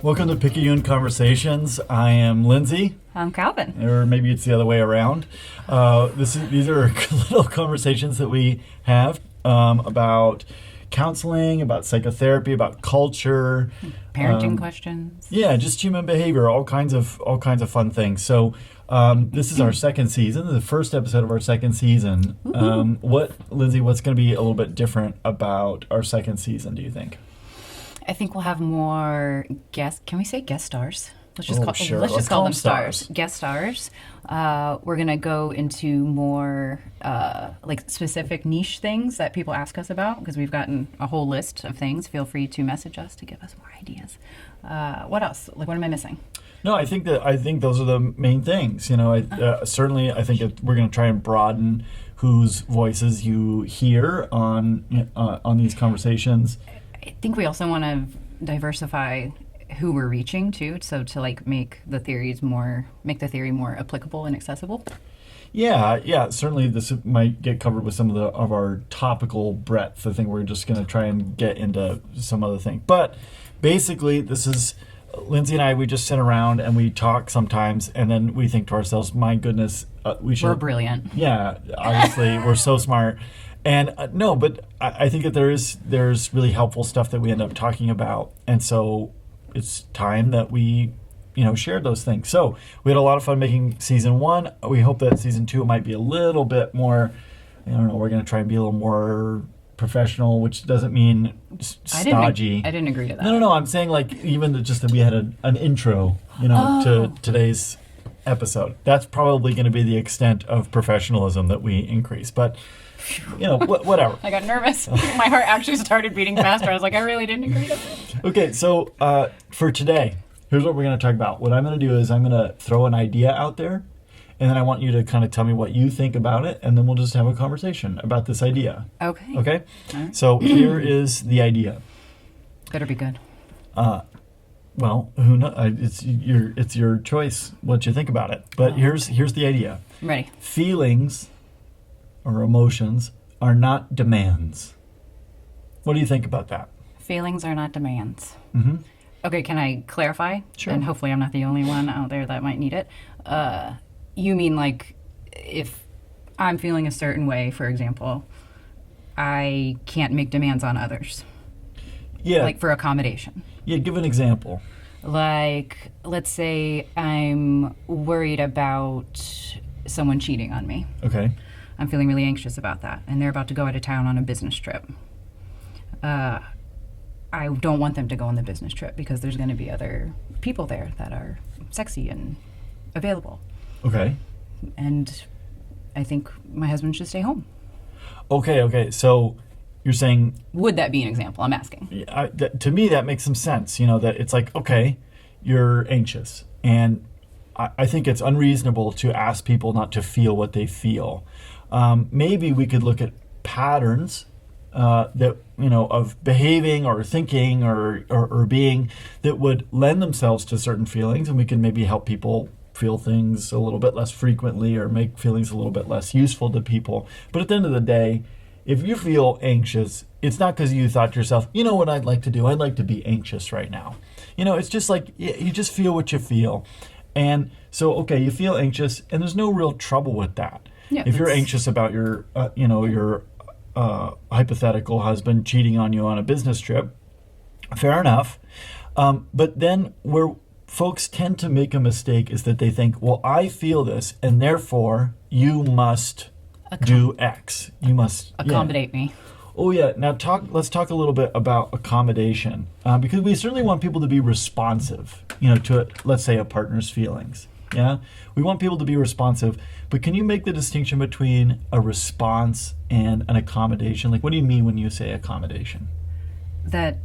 Welcome to Picayune Conversations. I am Lindsay. I'm Calvin. Or maybe it's the other way around. These are little conversations that we have about counseling, about psychotherapy, about culture, Parenting questions. yeah, just human behavior, all kinds of fun things. So this is our second season, the first episode of our second season. Lindsay, what's going to be a little bit different about our second season, do you think? I think we'll have more guest. Can we say guest stars? Let's Let's call them them stars. Guest stars. We're gonna go into more like specific niche things that people ask us about because we've gotten a whole list of things. Feel free to message us to give us more ideas. What else? Like, what am I missing? No, I think those are the main things. You know, I think we're going to try and broaden whose voices you hear on these conversations. I think we also want to diversify who we're reaching to, so to like make the theory more applicable and accessible. Yeah. Certainly, this might get covered with some of our topical breadth. I think we're just going to try and get into some other thing. But basically, this is Lindsay and I. We just sit around and we talk sometimes, and then we think to ourselves, "My goodness, we're brilliant." Yeah, obviously, we're so smart. And no, but I think that there's really helpful stuff that we end up talking about, and so it's time that we shared those things. So we had a lot of fun making season 1. We hope that season 2 might be a little bit more. I don't know. We're going to try and be a little more professional, which doesn't mean stodgy. I didn't agree to that. No. I'm saying like even just that we had an intro, to today's episode. That's probably going to be the extent of professionalism that we increase, but. Whatever. I got nervous. My heart actually started beating faster. I was like, I really didn't agree to this. Okay, so for today, here's what we're going to talk about. What I'm going to do is I'm going to throw an idea out there, and then I want you to kind of tell me what you think about it, and then we'll just have a conversation about this idea. Okay. Okay? Right. So here is the idea. Better be good. Well, who knows? It's your choice what you think about it. But here's the idea. I'm ready. Feelings or emotions are not demands. What do you think about that? Feelings are not demands. Mm-hmm. Okay, can I clarify? Sure. And hopefully I'm not the only one out there that might need it. You mean like if I'm feeling a certain way, for example, I can't make demands on others. Yeah. Like for accommodation. Yeah, give an example. Like, let's say I'm worried about someone cheating on me. Okay. I'm feeling really anxious about that, and they're about to go out of town on a business trip. I don't want them to go on the business trip because there's going to be other people there that are sexy and available. Okay. And I think my husband should stay home. Okay. So you're saying... Would that be an example? I'm asking. To me, that makes some sense. That it's like, okay, you're anxious. And I think it's unreasonable to ask people not to feel what they feel. Maybe we could look at patterns that of behaving or thinking or being that would lend themselves to certain feelings, and we can maybe help people feel things a little bit less frequently or make feelings a little bit less useful to people. But at the end of the day, if you feel anxious, it's not because you thought to yourself, what I'd like to do? I'd like to be anxious right now. It's just like you just feel what you feel. And so, okay, you feel anxious, and there's no real trouble with that. Yeah, if you're anxious about your hypothetical husband cheating on you on a business trip, fair enough. But then where folks tend to make a mistake is that they think, well, I feel this, and therefore you must do X. You must accommodate me. Oh yeah. Now let's talk a little bit about accommodation, because we certainly want people to be responsive, to let's say a partner's feelings. Yeah, we want people to be responsive, but can you make the distinction between a response and an accommodation? Like, what do you mean when you say accommodation? That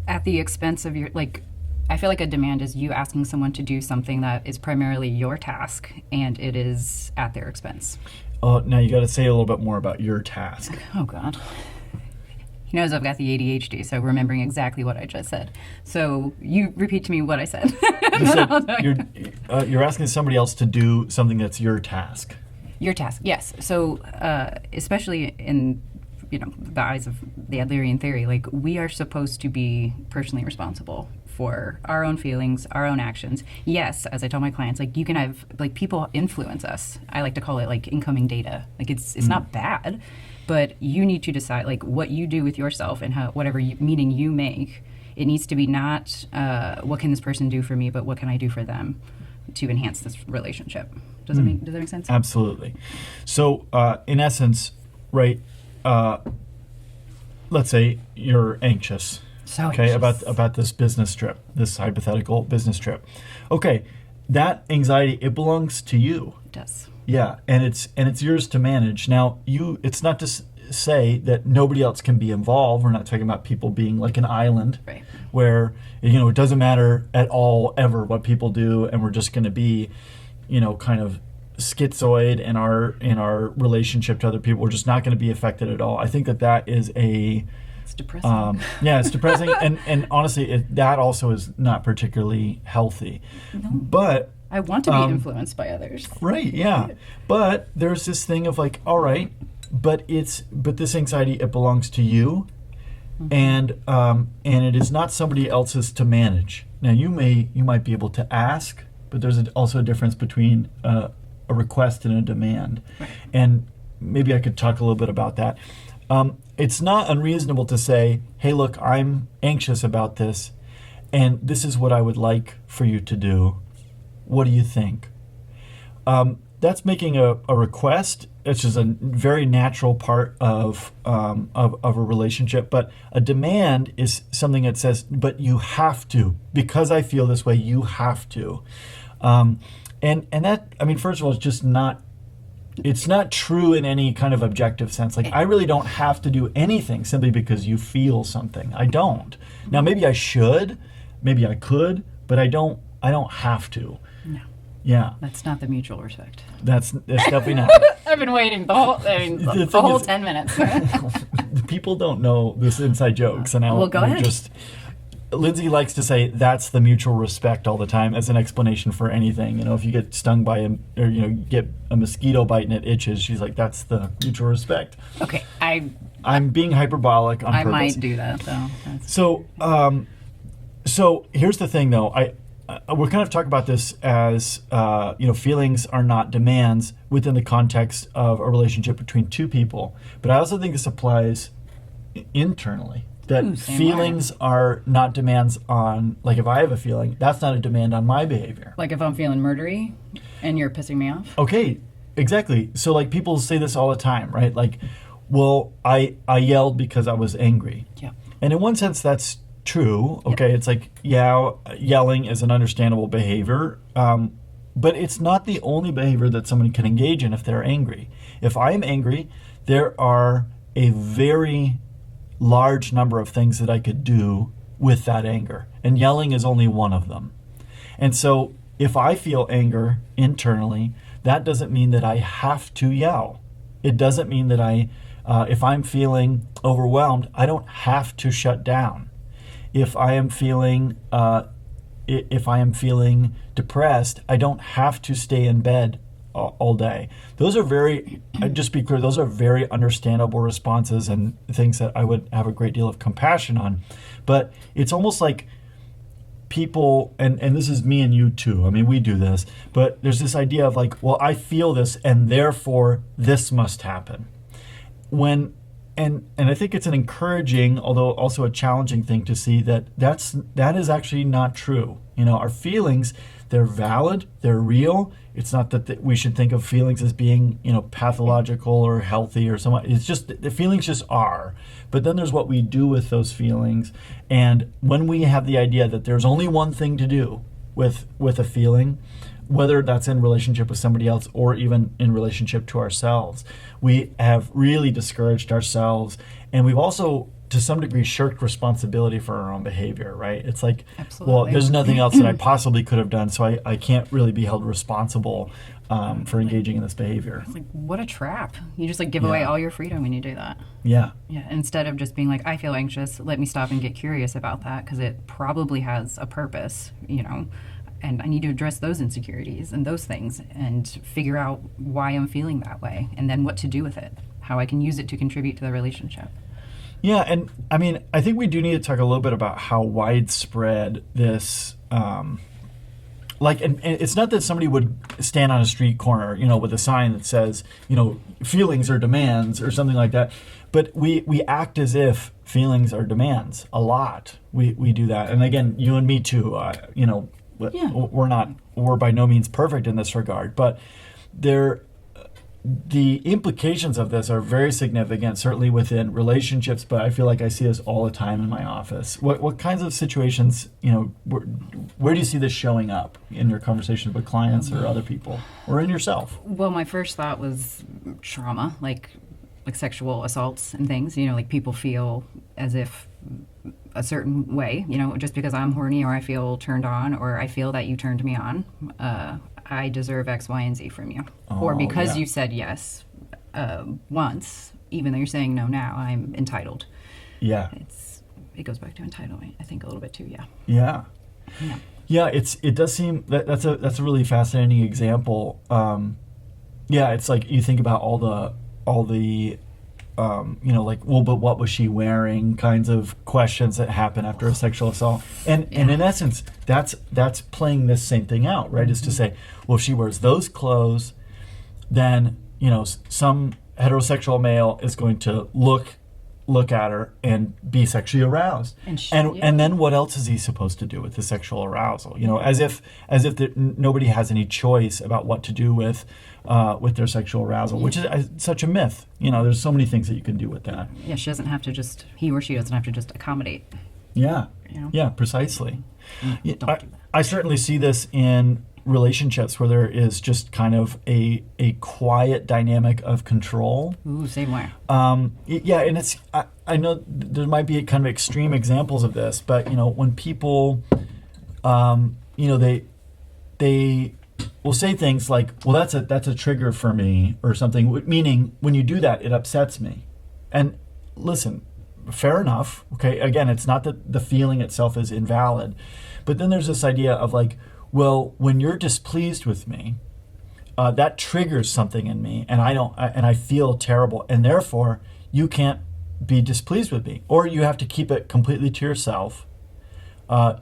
at the expense of I feel like a demand is you asking someone to do something that is primarily your task, and it is at their expense. Oh, now you got to say a little bit more about your task. Oh, God. He knows I've got the ADHD, so remembering exactly what I just said. So you repeat to me what I said. You said you're asking somebody else to do something that's your task. Your task, yes. So especially in the eyes of the Adlerian theory, like we are supposed to be personally responsible for our own feelings, our own actions. Yes, as I tell my clients, like you can have like people influence us. I like to call it like incoming data. Like it's not bad, but you need to decide like what you do with yourself and how whatever meaning you make. It needs to be not what can this person do for me, but what can I do for them to enhance this relationship. Does that make sense? Absolutely. So in essence, right, let's say you're anxious. So okay, anxious. about this business trip, this hypothetical business trip. Okay, that anxiety, it belongs to you. It does. Yeah, and it's yours to manage. Now, it's not to say that nobody else can be involved. We're not talking about people being like an island, Right. where it doesn't matter at all ever what people do, and we're just going to be, kind of schizoid in our relationship to other people. We're just not going to be affected at all. I think that is It's depressing. yeah, it's depressing, and honestly, that also is not particularly healthy. No. But I want to be influenced by others. right, yeah. But there's this thing of like, all right, but this anxiety, it belongs to you, and it is not somebody else's to manage. Now you might be able to ask, but there's also a difference between a request and a demand, Right. and maybe I could talk a little bit about that. It's not unreasonable to say, hey, look, I'm anxious about this, and this is what I would like for you to do. What do you think? That's making a request. It's just a very natural part of a relationship. But a demand is something that says, but you have to. Because I feel this way, you have to. And that, first of all, it's not true in any kind of objective sense. Like, I really don't have to do anything simply because you feel something. I don't. Now, maybe I should, maybe I could, but I don't have to. No. Yeah. That's not the mutual respect. That's definitely not. I've been waiting the whole 10 minutes. People don't know this inside joke, so now Well, go ahead. Lindsay likes to say that's the mutual respect all the time as an explanation for anything. if you get stung by get a mosquito bite and it itches, she's like, that's the mutual respect. Okay, I'm being hyperbolic on I purpose. might do that though. So here's the thing, though. We're kind of talking about this as feelings are not demands within the context of a relationship between two people. But I also think this applies internally. That same feelings are not demands on, like, if I have a feeling, that's not a demand on my behavior. Like if I'm feeling murdery and you're pissing me off. Okay, exactly. So like people say this all the time, right? Like, well, I yelled because I was angry. Yeah. And in one sense, that's true. Okay, It's like, yeah, yelling is an understandable behavior, but it's not the only behavior that someone can engage in if they're angry. If I am angry, there are a very large number of things that I could do with that anger, and yelling is only one of them. And so if I feel anger internally, that doesn't mean that I have to yell. It doesn't mean that if I'm feeling overwhelmed, I don't have to shut down. If I am feeling depressed, I don't have to stay in bed all day. Those are just be clear, those are very understandable responses and things that I would have a great deal of compassion on. But it's almost like people, and this is me and you too, we do this, but there's this idea of like, well, I feel this and therefore this must happen. And I think it's an encouraging, although also a challenging thing to see that is actually not true. Our feelings, they're valid, they're real. It's not that we should think of feelings as being, pathological or healthy or something. It's just, the feelings just are. But then there's what we do with those feelings. And when we have the idea that there's only one thing to do with a feeling, whether that's in relationship with somebody else or even in relationship to ourselves, we have really discouraged ourselves, and we've also to some degree shirked responsibility for our own behavior, right? It's like, Absolutely. Well, there's nothing else that I possibly could have done, so I can't really be held responsible for engaging in this behavior. It's like, what a trap. You just give away all your freedom when you do that. Yeah. Yeah, instead of just being like, I feel anxious, let me stop and get curious about that because it probably has a purpose, and I need to address those insecurities and those things and figure out why I'm feeling that way and then what to do with it, how I can use it to contribute to the relationship. Yeah, and I mean, I think we do need to talk a little bit about how widespread this, and it's not that somebody would stand on a street corner, with a sign that says, feelings are demands or something like that, but we act as if feelings are demands a lot. We do that, and again, you and me too. Yeah. We're by no means perfect in this regard, but the implications of this are very significant, certainly within relationships, but I feel like I see this all the time in my office. What kinds of situations, where do you see this showing up in your conversations with clients or other people or in yourself? Well, my first thought was trauma, like sexual assaults and things. Like people feel as if a certain way, just because I'm horny or I feel turned on or I feel that you turned me on, I deserve X, Y, and Z from you. Or because you said yes once, even though you're saying no now, I'm entitled. Yeah. It goes back to entitlement, I think, a little bit too. Yeah. Yeah. Yeah. Yeah. It does seem that's a really fascinating example. It's like you think about all the but what was she wearing kinds of questions that happen after a sexual assault. And in essence, that's playing this same thing out, right? Is to say, well, if she wears those clothes, then, some heterosexual male is going to look at her and be sexually aroused. And then what else is he supposed to do with the sexual arousal? As if nobody has any choice about what to do with their sexual arousal, which is such a myth. There's so many things that you can do with that. Yeah, he or she doesn't have to just accommodate. Yeah. Yeah, precisely. Don't do that. I certainly see this in relationships where there is just kind of a quiet dynamic of control. Ooh, same way. And it's I know there might be kind of extreme examples of this, but when people, they will say things like, "Well, that's a trigger for me," or something. Meaning, when you do that, it upsets me. And listen, fair enough. Okay, again, it's not that the feeling itself is invalid, but then there's this idea of like, well, when you're displeased with me, that triggers something in me, and I feel terrible, and therefore you can't be displeased with me, or you have to keep it completely to yourself.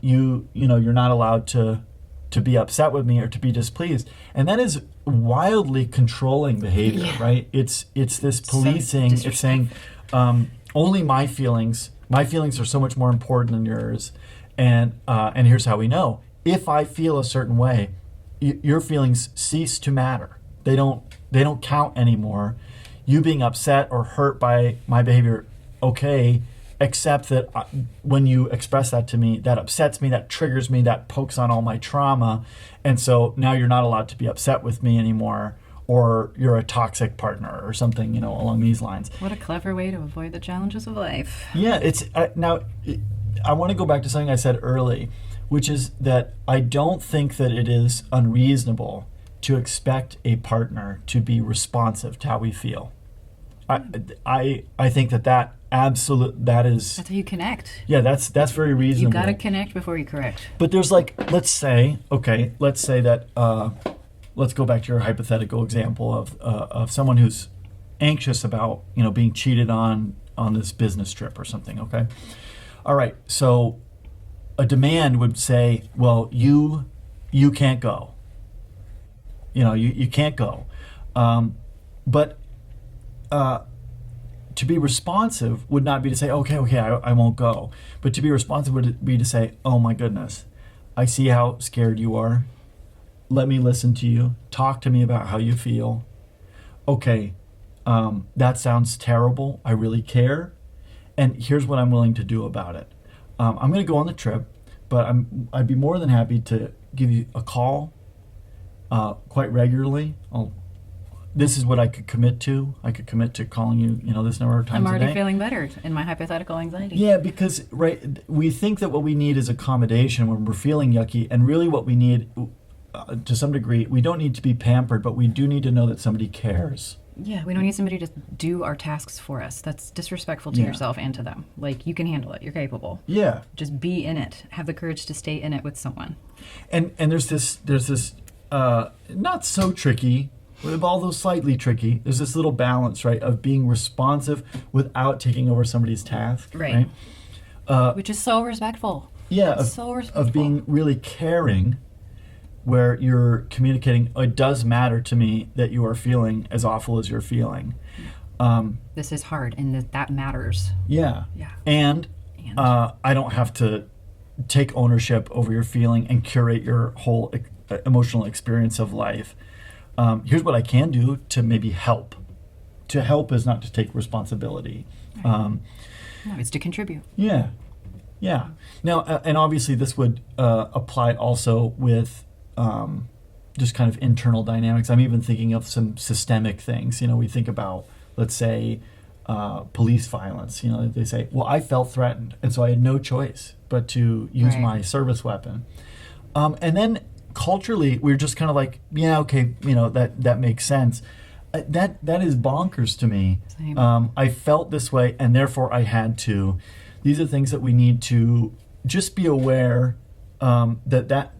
You're not allowed to be upset with me or to be displeased, and that is wildly controlling behavior, right? It's this policing. It's saying only my feelings are so much more important than yours, and here's how we know. If I feel a certain way, your feelings cease to matter. They don't count anymore. You being upset or hurt by my behavior, okay, except that when you express that to me, that upsets me, that triggers me, that pokes on all my trauma, and so now you're not allowed to be upset with me anymore, or you're a toxic partner or something, along these lines. What a clever way to avoid the challenges of life. Yeah, I want to go back to something I said early, which is that I don't think that it is unreasonable to expect a partner to be responsive to how we feel. I think that is... That's how you connect. Yeah, that's very reasonable. You got to connect before you correct. But there's let's say that, let's go back to your hypothetical example of someone who's anxious about, being cheated on this business trip or something, okay? All right, so a demand would say, well, you can't go. You can't go. But to be responsive would not be to say, okay, I won't go. But to be responsive would be to say, oh my goodness, I see how scared you are. Let me listen to you. Talk to me about how you feel. Okay, that sounds terrible. I really care. And here's what I'm willing to do about it. I'm going to go on the trip, but I'd be more than happy to give you a call quite regularly. This is what I could commit to. I could commit to calling you, this number of times a day. I'm already feeling better in my hypothetical anxiety. Yeah, because, right, we think that what we need is accommodation when we're feeling yucky, and really what we need, to some degree, we don't need to be pampered, but we do need to know that somebody cares. Yeah, we don't need somebody to do our tasks for us. That's disrespectful to yourself and to them. Like, you can handle it. You're capable. Yeah. Just be in it. Have the courage to stay in it with someone. And there's this not so tricky with all those slightly tricky, there's this little balance, right, of being responsive without taking over somebody's task, Right. right? Which is so respectful. Yeah, So respectful. of being really caring, where you're communicating, it does matter to me that you are feeling as awful as you're feeling. This is hard, and that matters. Yeah. Yeah. And And- I don't have to take ownership over your feeling and curate your whole emotional experience of life. Here's what I can do to maybe help. To help is not to take responsibility. No, it's to contribute. Yeah. Yeah. Now, and obviously this would apply also with just kind of internal dynamics. I'm even thinking of some systemic things. You know, we think about, let's say, police violence. You know, they say, well, I felt threatened, and so I had no choice but to use Right. my service weapon. And then culturally, we're just kind of like, yeah, okay, you know, that makes sense. That is bonkers to me. Same. I felt this way, and therefore I had to. These are things that we need to just be aware that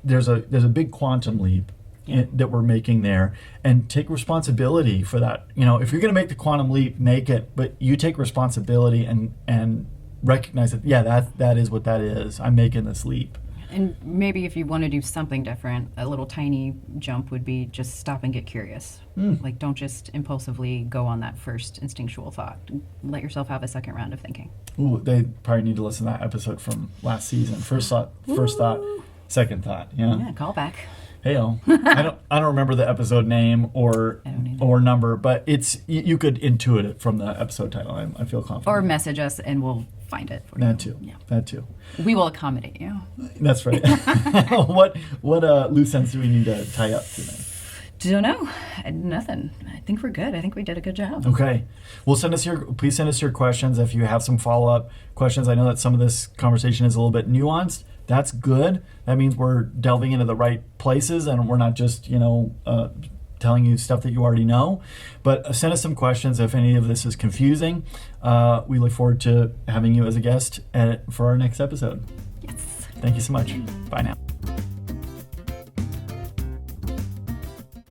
there's a big quantum leap that we're making there, and take responsibility for that. You know, if you're going to make the quantum leap, make it, but you take responsibility and recognize that, yeah, that is what that is. I'm making this leap. And maybe if you want to do something different, a little tiny jump would be just stop and get curious. Like, don't just impulsively go on that first instinctual thought. Let yourself have a second round of thinking. Ooh, they probably need to listen to that episode from last season. First thought, second thought. Yeah. Yeah, call back. Hey-o. I don't remember the episode name or I don't either. or number, but it's you could intuit it from the episode title. I feel confident. Or message us and we'll find it for you. That too. Yeah. That too. We will accommodate you. That's right. What loose ends do we need to tie up today? Don't know. Nothing. I think we're good. I think we did a good job. Okay. Well, please send us your questions if you have some follow-up questions. I know that some of this conversation is a little bit nuanced. That's good. That means we're delving into the right places and we're not just, telling you stuff that you already know. But send us some questions if any of this is confusing. We look forward to having you as a guest for our next episode. Yes. Thank you so much. Bye now.